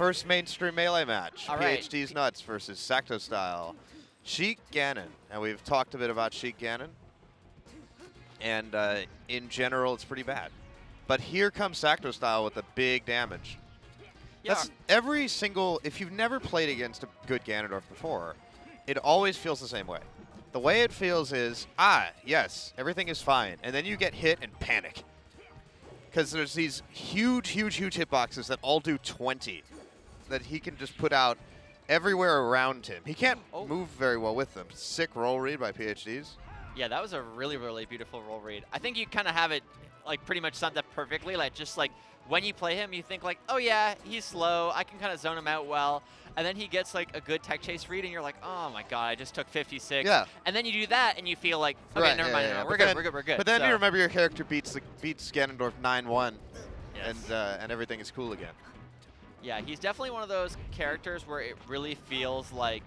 first mainstream Melee match. All right. PHDeeznuts versus Sacto Style. Sheik Ganon. And we've talked a bit about Sheik Ganon. And in general, it's pretty bad. But here comes Sacto Style with the big damage. Yeah. That's every single, if you've never played against a good Ganondorf before, it always feels the same way. The way it feels is, yes, everything is fine. And then you get hit and panic. Because there's these huge, huge, huge hitboxes that all do 20 that he can just put out everywhere around him. He can't move very well with them. Sick roll read by PhDs. Yeah, that was a really, really beautiful roll read. I think you kind of have it like pretty much summed up perfectly. Like just like when you play him, you think like, oh yeah, he's slow. I can kind of zone him out well. And then he gets like a good tech chase read, and you're like, oh my god, I just took 56. Yeah. And then you do that, and you feel like, okay, never mind, we're good, we're good. But then so, you remember your character beats Ganondorf 9-1, yes. and everything is cool again. Yeah, he's definitely one of those characters where it really feels like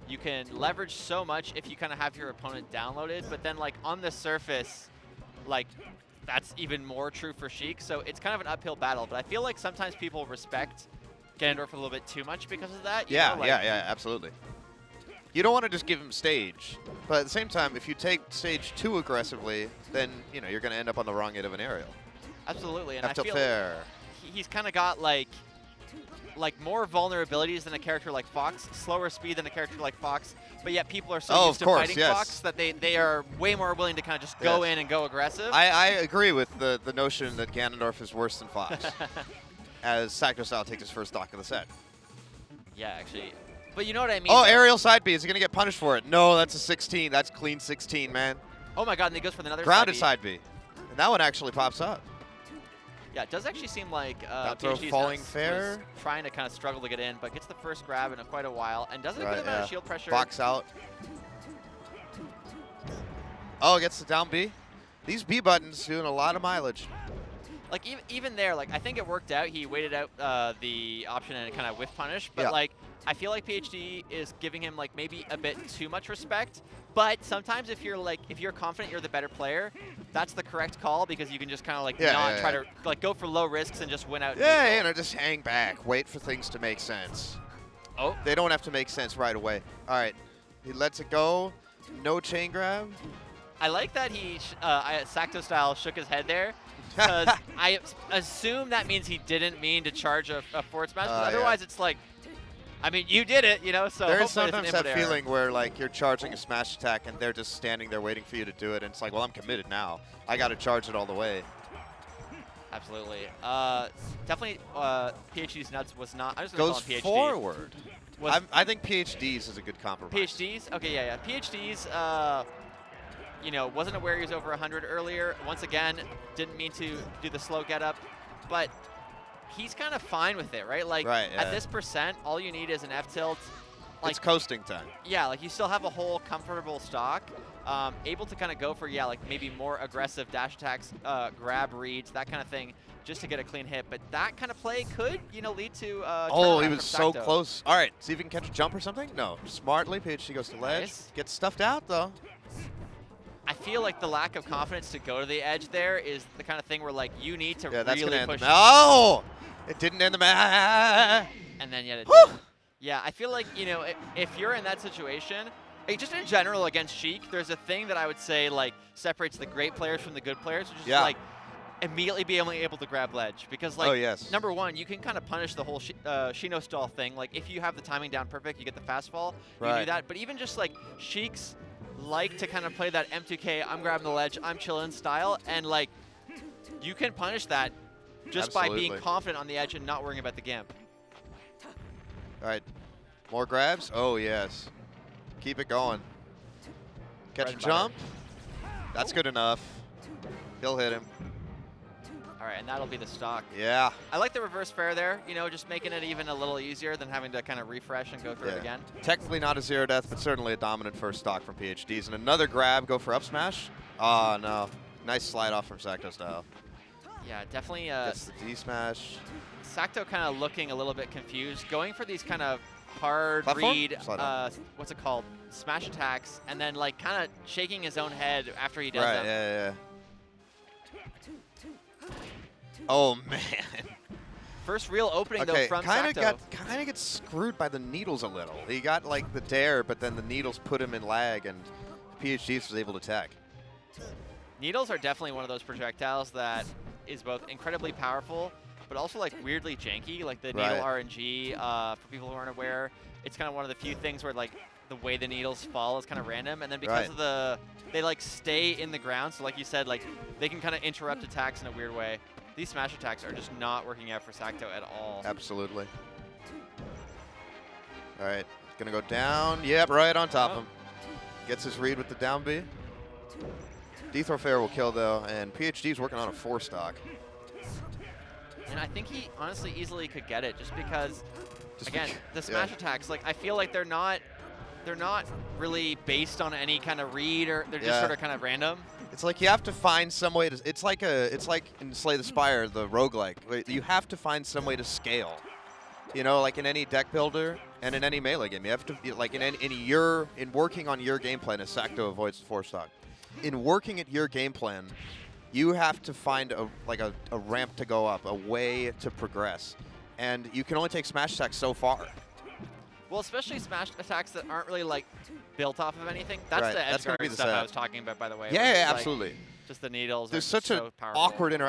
you can leverage so much if you kind of have your opponent downloaded, but then like on the surface, like that's even more true for Sheik. So it's kind of an uphill battle, but I feel like sometimes people respect Ganondorf a little bit too much because of that. Yeah, yeah, absolutely. You don't want to just give him stage, but at the same time, if you take stage too aggressively, then you're going to end up on the wrong end of an aerial. Absolutely, and I feel he's kind of got like more vulnerabilities than a character like Fox, slower speed than a character like Fox, but yet people are so used to fighting Fox that they are way more willing to kind of just go in and go aggressive. I agree with the notion that Ganondorf is worse than Fox. As Sacto Style takes his first stock of the set. Yeah, actually. But you know what I mean? Oh, aerial side B. Is he going to get punished for it? No, that's a 16. That's clean 16, man. Oh my god, and he goes for another grounded side B. And that one actually pops up. Yeah, it does actually seem like PHDeeznuts falling fair. Trying to kind of struggle to get in, but gets the first grab in quite a while, and does a good amount of shield pressure. Box out. Oh, gets the down B. These B buttons doing a lot of mileage. Like even there, like I think it worked out. He waited out the option and kind of whiff punish, but like I feel like PhD is giving him like maybe a bit too much respect. But sometimes if you're confident you're the better player, that's the correct call because you can just kind of like not try to like go for low risks and just win out. Yeah, just hang back, wait for things to make sense. Oh, they don't have to make sense right away. All right, he lets it go. No chain grab. I like that he Sacto Style shook his head there. Because I assume that means he didn't mean to charge a forward smash. Otherwise, it's like, I mean, you did it, So there is sometimes that feeling where like you're charging a smash attack and they're just standing there waiting for you to do it, and it's like, well, I'm committed now. I got to charge it all the way. Absolutely. Definitely, PHDeeznuts was not. I was goes PhD. Forward. I think PhDs is a good compromise. PhDs? Okay, yeah. PhDs. Wasn't aware he was over 100 earlier. Once again, didn't mean to do the slow get up, but he's kind of fine with it, right? Like at this percent, all you need is an F tilt. Like, it's coasting time. Yeah, like you still have a whole comfortable stock, able to kind of go for like maybe more aggressive dash attacks, grab reads, that kind of thing, just to get a clean hit. But that kind of play could, lead to. Oh, he was so close. All right, see if he can catch a jump or something. No, smartly, PhD goes to ledge, gets stuffed out though. I feel like the lack of confidence to go to the edge there is the kind of thing where like you need to really push. Oh, it didn't end the match. And then yet it did. Yeah, I feel like if you're in that situation, just in general against Sheik, there's a thing that I would say like separates the great players from the good players, which is like immediately being able to grab ledge because like number one, you can kind of punish the whole Shino stall thing. Like if you have the timing down perfect, you get the fast fall. You do that, but even just like Sheik's like to kind of play that M2K, I'm grabbing the ledge, I'm chilling style, and like you can punish that just by being confident on the edge and not worrying about the gimp. All right, more grabs. Oh yes, keep it going. Catch a jump. That's good enough. He'll hit him. All right, and that'll be the stock. Yeah. I like the reverse fair there, just making it even a little easier than having to kind of refresh and go through it again. Technically not a zero death, but certainly a dominant first stock from PhDs. And another grab, go for up smash. Oh, no. Nice slide off from Sacto Style. Yeah, definitely. Gets the D smash. Sacto kind of looking a little bit confused, going for these kind of hard read, what's it called, smash attacks, and then like kind of shaking his own head after he does them. Yeah. Oh man. First real opening though from Sacto. Kind kind of gets screwed by the needles a little. He got like the dare, but then the needles put him in lag, and PHDeez was able to tech. Needles are definitely one of those projectiles that is both incredibly powerful, but also like weirdly janky. Like the needle RNG, for people who aren't aware, it's kind of one of the few things where like the way the needles fall is kind of random, and then because of they like stay in the ground, so like you said, like they can kind of interrupt attacks in a weird way. These smash attacks are just not working out for Sacto at all. Absolutely. All right, gonna go down. Yep, right on top of him. Gets his read with the down B. D-throw fair will kill though, and PHDeez working on a 4-stock. And I think he honestly easily could get it just because, again, the smash attacks, like I feel like they're not really based on any kind of read, or they're just sort of kind of random. It's like you have to find some way to. It's like in Slay the Spire, the roguelike. You have to find some way to scale. You know, like in any deck builder and in any melee game, you have to like in working on your game plan as Sacto avoids the 4-stock. In working at your game plan, you have to find a ramp to go up, a way to progress, and you can only take smash attacks so far. Well, especially smash attacks that aren't really like built off of anything. That's the edge guard stuff I was talking about, by the way. Yeah, absolutely. Just the needles. There's such an awkward interaction.